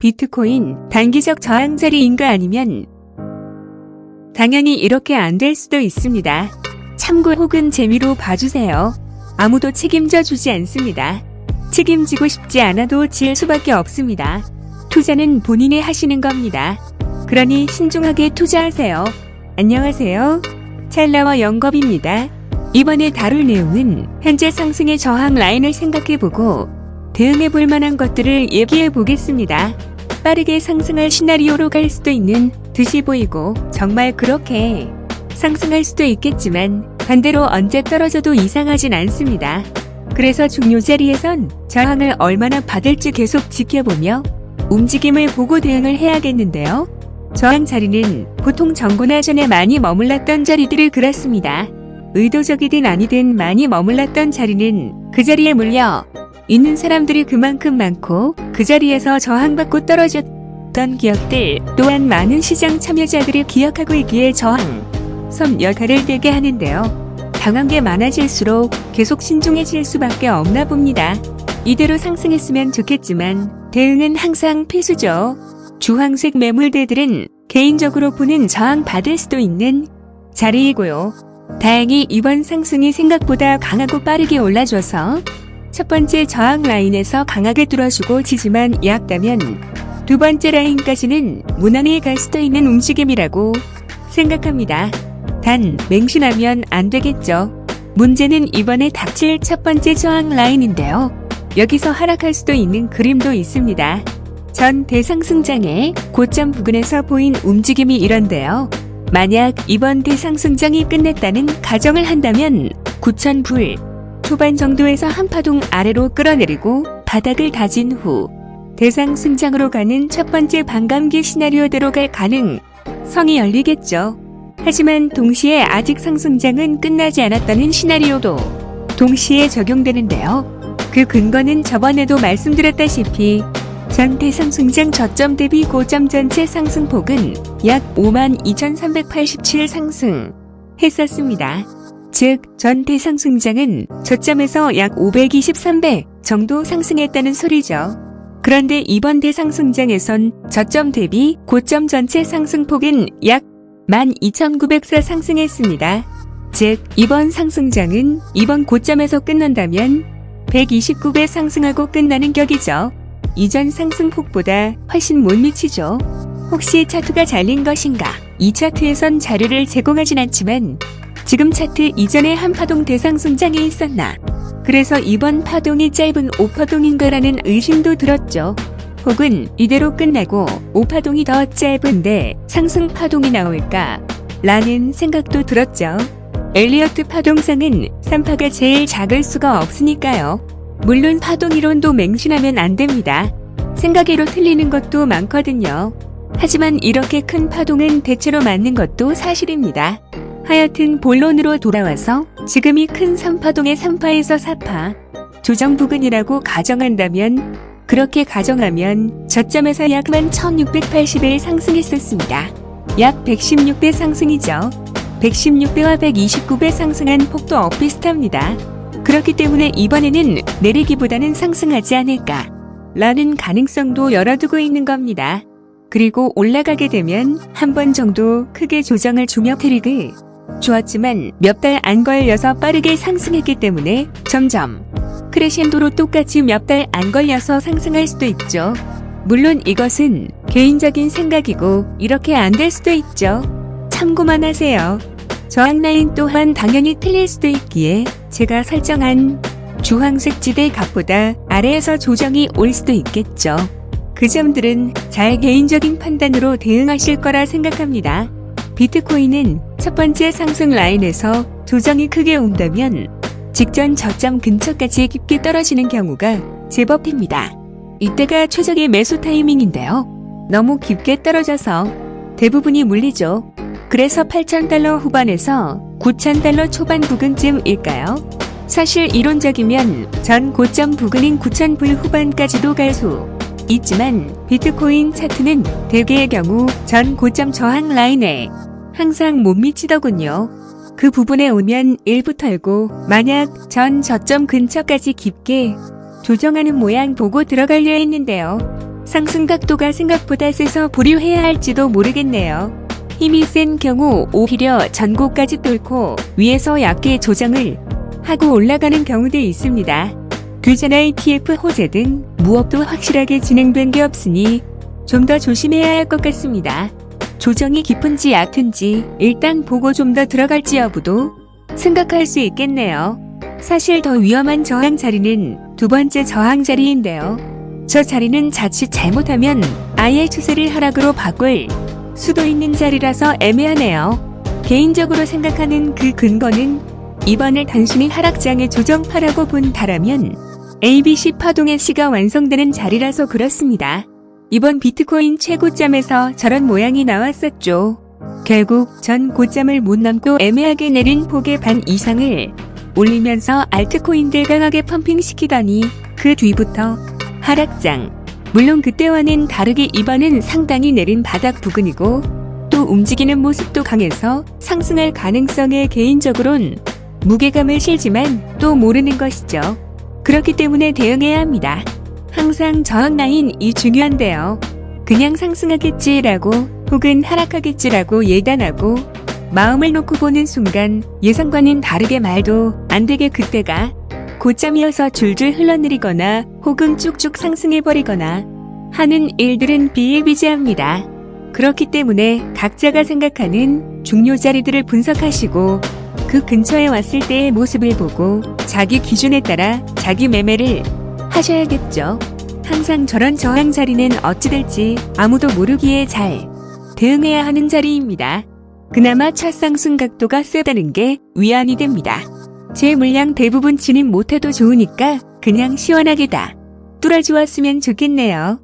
비트코인 단기적 저항 자리인가 아니면 당연히 이렇게 안 될 수도 있습니다. 참고 혹은 재미로 봐주세요. 아무도 책임져 주지 않습니다. 책임지고 싶지 않아도 질 수밖에 없습니다. 투자는 본인이 하시는 겁니다. 그러니 신중하게 투자하세요. 안녕하세요. 찰나와 영겁입니다. 이번에 다룰 내용은 현재 상승의 저항 라인을 생각해보고 대응해볼 만한 것들을 얘기해보겠습니다. 빠르게 상승할 시나리오로 갈 수도 있는 듯이 보이고 정말 그렇게 상승할 수도 있겠지만 반대로 언제 떨어져도 이상하진 않습니다. 그래서 중요 자리에선 저항을 얼마나 받을지 계속 지켜보며 움직임을 보고 대응을 해야겠는데요. 저항 자리는 보통 전고나 전에 많이 머물렀던 자리들을 그렸습니다. 의도적이든 아니든 많이 머물렀던 자리는 그 자리에 물려 있는 사람들이 그만큼 많고 그 자리에서 저항받고 떨어졌던 기억들 또한 많은 시장 참여자들이 기억하고 있기에 저항 섬 역할을 되게 하는데요. 당한 게 많아질수록 계속 신중해질 수밖에 없나 봅니다. 이대로 상승했으면 좋겠지만 대응은 항상 필수죠. 주황색 매물대들은 개인적으로 보는 저항 받을 수도 있는 자리이고요. 다행히 이번 상승이 생각보다 강하고 빠르게 올라줘서 첫 번째 저항 라인에서 강하게 뚫어주고 지지만 약다면 두 번째 라인까지는 무난히 갈 수도 있는 움직임이라고 생각합니다. 단 맹신하면 안 되겠죠. 문제는 이번에 닥칠 첫 번째 저항 라인인데요. 여기서 하락할 수도 있는 그림도 있습니다. 전 대상승장의 고점 부근에서 보인 움직임이 이런데요. 만약 이번 대상승장이 끝냈다는 가정을 한다면 9,000불 초반 정도에서 한 파동 아래로 끌어내리고 바닥을 다진 후 대상승장으로 가는 첫 번째 반감기 시나리오대로 갈 가능성이 열리겠죠. 하지만 동시에 아직 상승장은 끝나지 않았다는 시나리오도 동시에 적용되는데요. 그 근거는 저번에도 말씀드렸다시피 전 대상승장 저점 대비 고점 전체 상승폭은 약 52,387 상승했었습니다. 즉, 전 대상승장은 저점에서 약 523배 정도 상승했다는 소리죠. 그런데 이번 대상승장에선 저점 대비 고점 전체 상승폭은 약 12,904 상승했습니다. 즉, 이번 상승장은 이번 고점에서 끝난다면 129배 상승하고 끝나는 격이죠. 이전 상승폭보다 훨씬 못 미치죠. 혹시 차트가 잘린 것인가? 이 차트에선 자료를 제공하진 않지만 지금 차트 이전에 한 파동 대상승장이 있었나? 그래서 이번 파동이 짧은 5파동인가라는 의심도 들었죠. 혹은 이대로 끝나고 5파동이 더 짧은데 상승 파동이 나올까? 라는 생각도 들었죠. 엘리어트 파동상은 3파가 제일 작을 수가 없으니까요. 물론 파동이론도 맹신하면 안 됩니다. 생각으로 틀리는 것도 많거든요. 하지만 이렇게 큰 파동은 대체로 맞는 것도 사실입니다. 하여튼 본론으로 돌아와서 지금이 큰 3파동의 3파에서 4파 조정 부근이라고 가정한다면 그렇게 가정하면 저점에서 약 11,680일 상승했었습니다. 약 116배 상승이죠. 116배와 129배 상승한 폭도 엇비슷합니다. 그렇기 때문에 이번에는 내리기보다는 상승하지 않을까 라는 가능성도 열어두고 있는 겁니다. 그리고 올라가게 되면 한 번 정도 크게 조정을 주며 트릭을 주었지만 몇 달 안 걸려서 빠르게 상승했기 때문에 점점 크레센도로 똑같이 몇 달 안 걸려서 상승할 수도 있죠. 물론 이것은 개인적인 생각이고 이렇게 안 될 수도 있죠. 참고만 하세요. 저항 라인 또한 당연히 틀릴 수도 있기에 제가 설정한 주황색 지대 값보다 아래에서 조정이 올 수도 있겠죠. 그 점들은 잘 개인적인 판단으로 대응하실 거라 생각합니다. 비트코인은 첫 번째 상승 라인에서 조정이 크게 온다면 직전 저점 근처까지 깊게 떨어지는 경우가 제법입니다. 이때가 최적의 매수 타이밍인데요. 너무 깊게 떨어져서 대부분이 물리죠. 그래서 8,000달러 후반에서 9,000달러 초반 부근쯤일까요? 사실 이론적이면 전 고점 부근인 9,000불 후반까지도 갈 수 있지만 비트코인 차트는 대개의 경우 전 고점 저항 라인에 항상 못 미치더군요. 그 부분에 오면 일부 털고 만약 전 저점 근처까지 깊게 조정하는 모양 보고 들어가려 했는데요. 상승 각도가 생각보다 세서 보류해야 할지도 모르겠네요. 힘이 센 경우 오히려 전고까지 뚫고 위에서 약게 조정을 하고 올라가는 경우도 있습니다. 규제나 ETF 호재 등 무엇도 확실하게 진행된 게 없으니 좀 더 조심해야 할 것 같습니다. 조정이 깊은지 얕은지 일단 보고 좀 더 들어갈지 여부도 생각할 수 있겠네요. 사실 더 위험한 저항 자리는 두 번째 저항 자리인데요. 저 자리는 자칫 잘못하면 아예 추세를 하락으로 바꿀 수도 있는 자리라서 애매하네요. 개인적으로 생각하는 그 근거는 이번을 단순히 하락장의 조정파라고 본다라면 ABC 파동의 시가 완성되는 자리라서 그렇습니다. 이번 비트코인 최고점에서 저런 모양이 나왔었죠. 결국 전 고점을 못 넘고 애매하게 내린 폭의 반 이상을 올리면서 알트코인들 강하게 펌핑시키더니 그 뒤부터 하락장. 물론 그때와는 다르게 이번은 상당히 내린 바닥 부근이고 또 움직이는 모습도 강해서 상승할 가능성에 개인적으론 무게감을 실지만 또 모르는 것이죠. 그렇기 때문에 대응해야 합니다. 항상 저항 라인이 중요한데요. 그냥 상승하겠지라고 혹은 하락하겠지라고 예단하고 마음을 놓고 보는 순간 예상과는 다르게 말도 안 되게 그때가 고점이어서 줄줄 흘러내리거나 혹은 쭉쭉 상승해버리거나 하는 일들은 비일비재합니다. 그렇기 때문에 각자가 생각하는 중요 자리들을 분석하시고 그 근처에 왔을 때의 모습을 보고 자기 기준에 따라 자기 매매를 하셔야겠죠. 항상 저런 저항 자리는 어찌 될지 아무도 모르기에 잘 대응해야 하는 자리입니다. 그나마 첫 상승 각도가 세다는 게 위안이 됩니다. 제 물량 대부분 진입 못해도 좋으니까 그냥 시원하게 다 뚫어주었으면 좋겠네요.